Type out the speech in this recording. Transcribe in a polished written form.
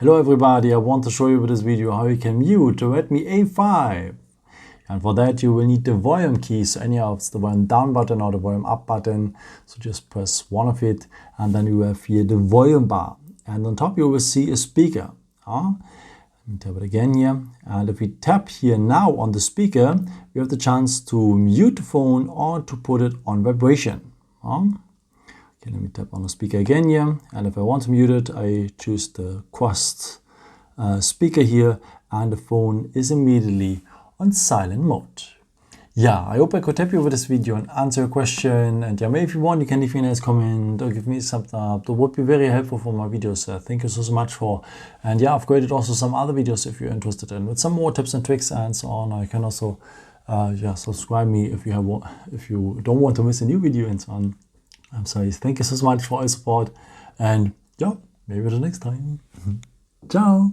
Hello everybody, I want to show you with this video how you can mute the Redmi A5. And for that you will need the volume keys, so any of the volume down button or the volume up button. So just press one of it and then you have here the volume bar. And on top you will see a speaker. Let me tap it again here. And if we tap here now on the speaker, we have the chance to mute the phone or to put it on vibration. Okay, let me tap on the speaker again here, and if I want to mute it, I choose the crossed speaker here, and the phone is immediately on silent mode. Yeah, I hope I could help you with this video and answer your question. And yeah, maybe if you want, you can leave me a nice comment or give me a thumbs up. That would be very helpful for my videos. Thank you so much for. And yeah, I've created also some other videos if you're interested in with some more tips and tricks and so on. I can also subscribe me if you don't want to miss a new video and so on. I'm sorry. Thank you so much for your support, and yeah, maybe the next time. Ciao.